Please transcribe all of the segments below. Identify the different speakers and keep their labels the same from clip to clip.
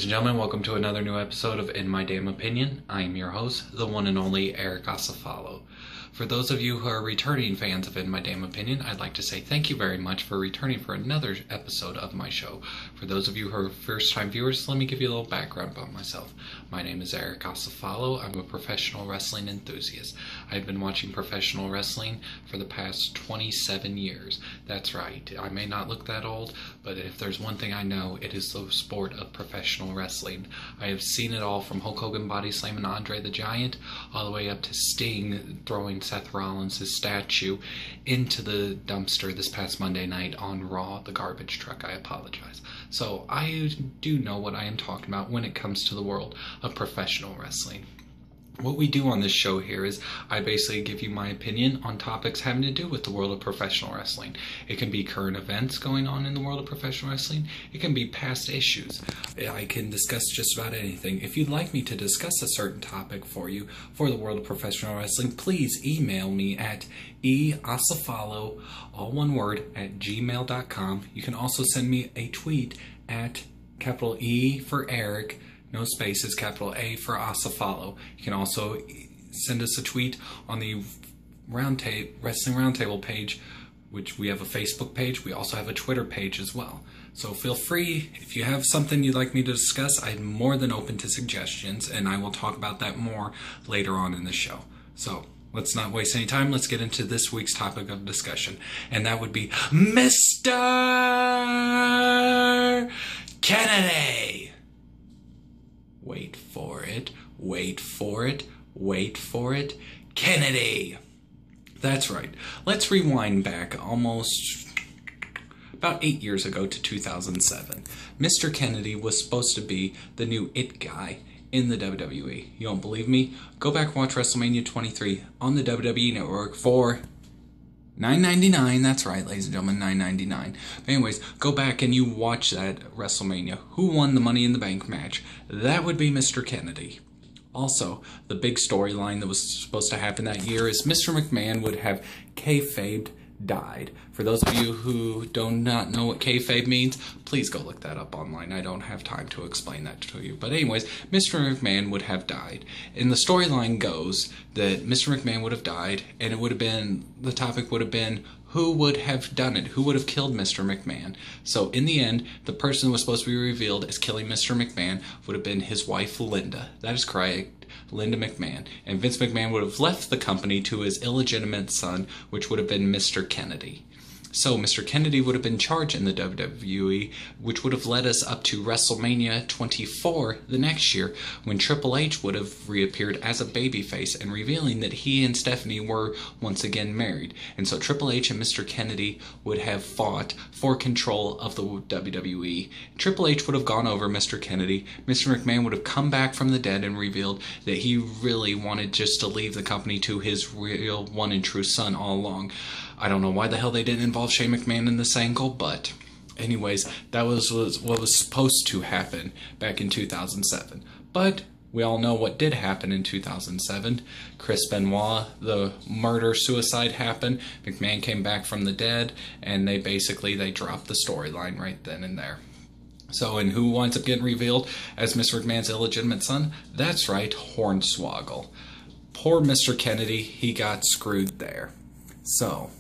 Speaker 1: Ladies and gentlemen, welcome to another new episode of In My Damn Opinion. I am your host, the one and only Eric Asafalo. For those of you who are returning fans of In My Damn Opinion, I'd like to say thank you very much for returning for another episode of my show. For those of you who are first-time viewers, let me give you a little background about myself. My name is Eric Asafalo. I'm a professional wrestling enthusiast. I've been watching professional wrestling for the past 27 years. That's right, I may not look that old, but if there's one thing I know, it is the sport of professional wrestling. I have seen it all from Hulk Hogan body slamming Andre the Giant, all the way up to Sting throwing Seth Rollins' statue into the dumpster this past Monday night on Raw, the garbage truck. I apologize. So I do know what I am talking about when it comes to the world of professional wrestling. What we do on this show here is I basically give you my opinion on topics having to do with the world of professional wrestling. It can be current events going on in the world of professional wrestling. It can be past issues. I can discuss just about anything. If you'd like me to discuss a certain topic for you for the world of professional wrestling, please email me at easafalo, all one word, at gmail.com. You can also send me a tweet at capital E for Eric, no spaces, capital A for Asafalo. You can also send us a tweet on the Wrestling Roundtable page, which we have a Facebook page. We also have a Twitter page as well. So feel free, if you have something you'd like me to discuss, I'm more than open to suggestions, and I will talk about that more later on in the show. So let's not waste any time. Let's get into this week's topic of discussion, and that would be Mr. Kennedy. Wait for it, wait for it, wait for it, Kennedy. That's right. Let's rewind back almost about 8 years ago to 2007. Mr. Kennedy was supposed to be the new it guy in the WWE. You don't believe me? Go back and watch WrestleMania 23 on the WWE Network for $9.99, that's right, ladies and gentlemen, $9.99. Anyways, go back and you watch that WrestleMania. Who won the Money in the Bank match? That would be Mr. Kennedy. Also, the big storyline that was supposed to happen that year is Mr. McMahon would have kayfabed died. For those of you who do not know what kayfabe means, please go look that up online. I don't have time to explain that to you. But anyways, Mr. McMahon would have died. And the storyline goes that Mr. McMahon would have died, and it would have been, the topic would have been, who would have done it? Who would have killed Mr. McMahon? So in the end, the person who was supposed to be revealed as killing Mr. McMahon would have been his wife, Linda. That is correct. Linda McMahon, and Vince McMahon would have left the company to his illegitimate son, which would have been Mr. Kennedy. So Mr. Kennedy would have been charged in the WWE, which would have led us up to WrestleMania 24 the next year, when Triple H would have reappeared as a babyface and revealing that he and Stephanie were once again married. And so Triple H and Mr. Kennedy would have fought for control of the WWE. Triple H would have gone over Mr. Kennedy. Mr. McMahon would have come back from the dead and revealed that he really wanted just to leave the company to his real one and true son all along. I don't know why the hell they didn't involve Shane McMahon in this angle, but anyways, that was what was supposed to happen back in 2007. But we all know what did happen in 2007. Chris Benoit, the murder-suicide happened. McMahon came back from the dead, and they dropped the storyline right then and there. So, and who winds up getting revealed as Mr. McMahon's illegitimate son? That's right, Hornswoggle. Poor Mr. Kennedy, he got screwed there. So,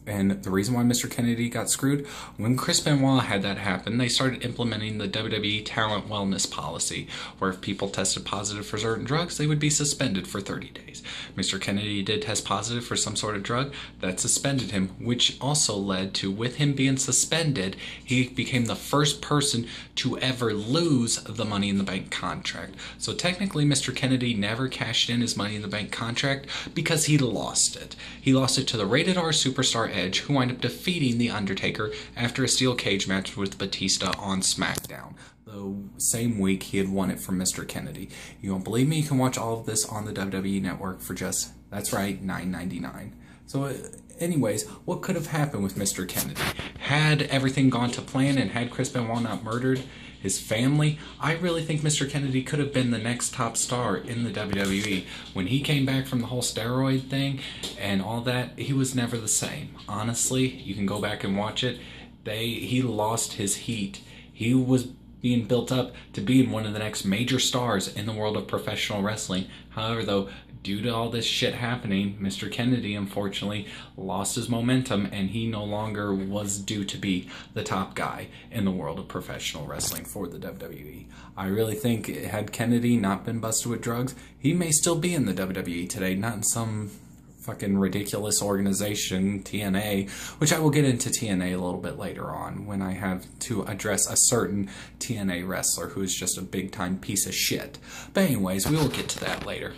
Speaker 1: and the reason why Mr. Kennedy got screwed, when Chris Benoit had that happen, they started implementing the WWE talent wellness policy, where if people tested positive for certain drugs, they would be suspended for 30 days. Mr. Kennedy did test positive for some sort of drug that suspended him, which also led to, with him being suspended, he became the first person to ever lose the Money in the Bank contract. So technically, Mr. Kennedy never cashed in his Money in the Bank contract because he lost it. He lost it to the Rated R Superstar Edge, who wound up defeating The Undertaker after a steel cage match with Batista on SmackDown. The same week he had won it from Mr. Kennedy. You don't believe me? You can watch all of this on the WWE Network for just, that's right, $9.99. So anyways, what could have happened with Mr. Kennedy? Had everything gone to plan and had Chris Benoit not murdered his family, I really think Mr. Kennedy could have been the next top star in the WWE. When he came back from the whole steroid thing and all that, he was never the same. Honestly, you can go back and watch it. He lost his heat. He was being built up to being one of the next major stars in the world of professional wrestling. However, though, due to all this shit happening, Mr. Kennedy unfortunately lost his momentum, and he no longer was due to be the top guy in the world of professional wrestling for the WWE. I really think had Kennedy not been busted with drugs, he may still be in the WWE today, not in some fucking ridiculous organization, TNA, which I will get into TNA a little bit later on when I have to address a certain TNA wrestler who is just a big-time piece of shit. But anyways, we will get to that later.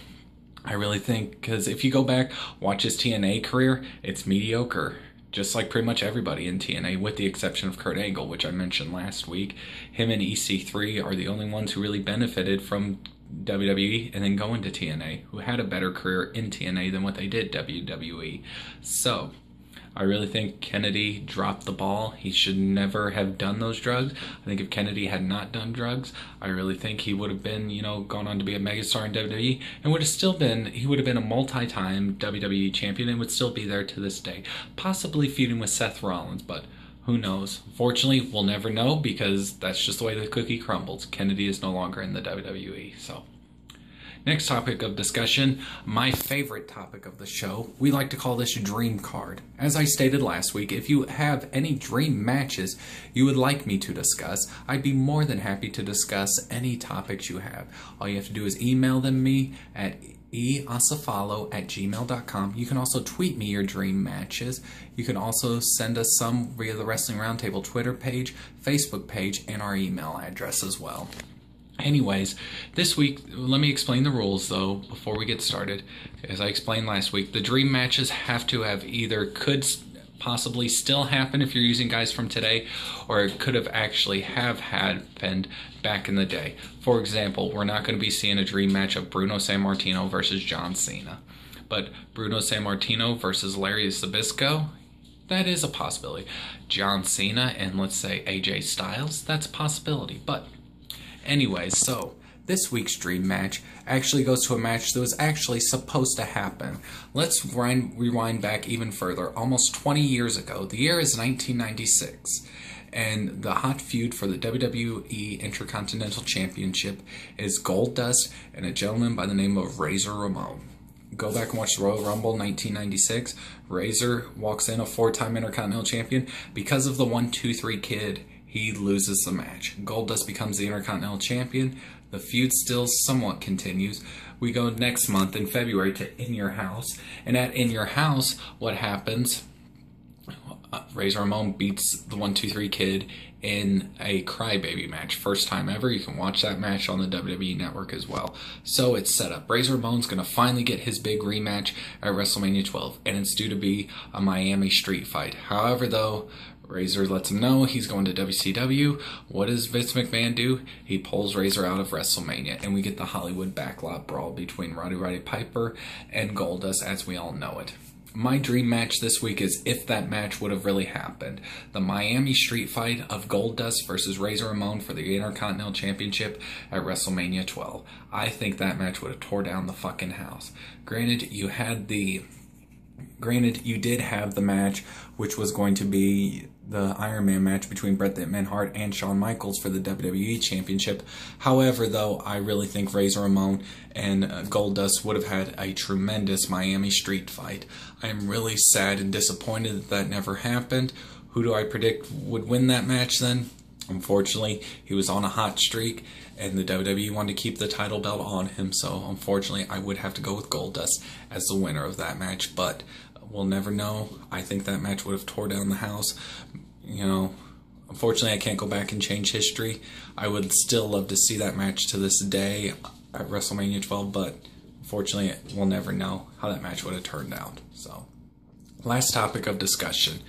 Speaker 1: I really think, because if you go back, watch his TNA career, it's mediocre. Just like pretty much everybody in TNA, with the exception of Kurt Angle, which I mentioned last week. Him and EC3 are the only ones who really benefited from WWE and then going to TNA, who had a better career in TNA than what they did WWE. So I really think Kennedy dropped the ball. He should never have done those drugs. I think if Kennedy had not done drugs, I really think he would have been, gone on to be a megastar in WWE, and he would have been a multi-time WWE champion and would still be there to this day, possibly feuding with Seth Rollins, but who knows? Fortunately, we'll never know, because that's just the way the cookie crumbles. Kennedy is no longer in the WWE, so. Next topic of discussion, my favorite topic of the show. We like to call this Dream Card. As I stated last week, if you have any dream matches you would like me to discuss, I'd be more than happy to discuss any topics you have. All you have to do is email them me at easafalo@gmail.com. You can also tweet me your dream matches. You can also send us some via the Wrestling Roundtable Twitter page, Facebook page, and our email address as well. Anyways, this week, let me explain the rules though before we get started. As I explained last week, the dream matches have to have could possibly still happen if you're using guys from today, or it could have actually happened back in the day. For example, we're not going to be seeing a dream match of Bruno Sammartino versus John Cena, but Bruno Sammartino versus Larry Zbyszko, that is a possibility. John Cena and let's say AJ Styles, that's a possibility. But anyways, so this week's dream match actually goes to a match that was actually supposed to happen. Let's rewind back even further, almost 20 years ago. The year is 1996, and the hot feud for the WWE Intercontinental Championship is Goldust and a gentleman by the name of Razor Ramon. Go back and watch the Royal Rumble 1996. Razor walks in a 4-time Intercontinental Champion. Because of the 1-2-3 Kid, he loses the match. Goldust becomes the Intercontinental Champion. The feud still somewhat continues. We go next month in February to In Your House. And at In Your House, what happens? Razor Ramon beats the 1-2-3 Kid in a crybaby match. First time ever. You can watch that match on the WWE Network as well. So it's set up. Razor Ramon's going to finally get his big rematch at WrestleMania 12. And it's due to be a Miami street fight. However, though, Razor lets him know he's going to WCW. What does Vince McMahon do? He pulls Razor out of WrestleMania, and we get the Hollywood backlot brawl between Roddy Piper and Goldust as we all know it. My dream match this week is if that match would have really happened. The Miami street fight of Goldust versus Razor Ramon for the Intercontinental Championship at WrestleMania 12. I think that match would have tore down the fucking house. Granted, you did have the match, which was going to be the Iron Man match between Bret the Hitman Hart and Shawn Michaels for the WWE Championship. However, though, I really think Razor Ramon and Goldust would have had a tremendous Miami street fight. I am really sad and disappointed that never happened. Who do I predict would win that match then? Unfortunately, he was on a hot streak, and the WWE wanted to keep the title belt on him, so unfortunately, I would have to go with Goldust as the winner of that match, but we'll never know. I think that match would have tore down the house. Unfortunately, I can't go back and change history. I would still love to see that match to this day at WrestleMania 12, but unfortunately, we'll never know how that match would have turned out. So, last topic of discussion.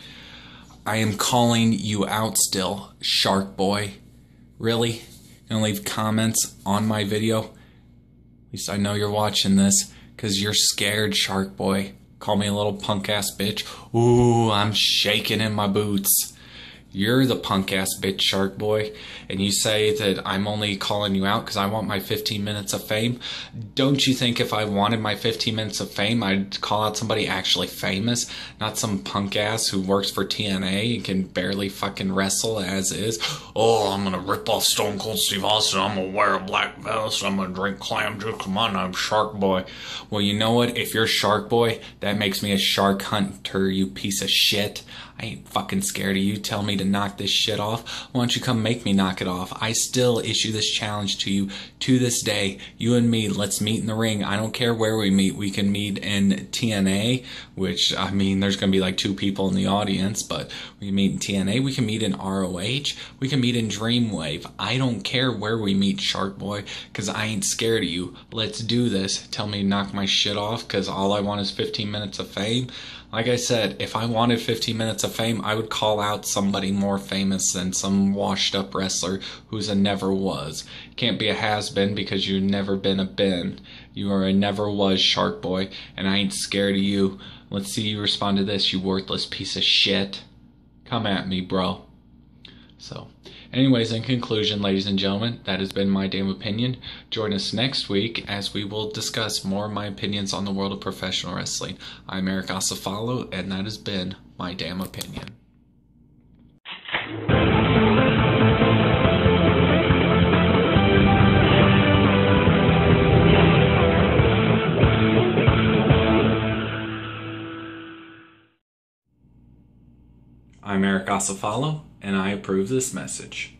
Speaker 1: I am calling you out still, Shark Boy. Really? You're gonna leave comments on my video? At least I know you're watching this, because you're scared, Shark Boy. Call me a little punk-ass bitch. Ooh, I'm shaking in my boots. You're the punk ass bitch Shark Boy, and you say that I'm only calling you out because I want my 15 minutes of fame. Don't you think if I wanted my 15 minutes of fame, I'd call out somebody actually famous, not some punk ass who works for TNA and can barely fucking wrestle as is? Oh, I'm gonna rip off Stone Cold Steve Austin, I'm gonna wear a black vest, I'm gonna drink clam juice, come on, I'm Shark Boy. Well, you know what? If you're Shark Boy, that makes me a shark hunter, you piece of shit. I ain't fucking scared of you. Tell me to knock this shit off. Why don't you come make me knock it off? I still issue this challenge to you to this day. You and me, let's meet in the ring. I don't care where we meet. We can meet in TNA, which, I mean, there's going to be like 2 people in the audience, but we can meet in TNA. We can meet in ROH. We can meet in Dreamwave. I don't care where we meet, Shark Boy, because I ain't scared of you. Let's do this. Tell me to knock my shit off, because all I want is 15 minutes of fame. Like I said, if I wanted 15 minutes of fame, I would call out somebody more famous than some washed up wrestler who's a never was. Can't be a has-been because you've never been a been. You are a never was, Shark Boy, and I ain't scared of you. Let's see you respond to this, you worthless piece of shit. Come at me, bro. So, anyways, in conclusion, ladies and gentlemen, that has been my damn opinion. Join us next week as we will discuss more of my opinions on the world of professional wrestling. I'm Eric Acefalo, and that has been my damn opinion. I'm Eric Acefalo, and I approve this message.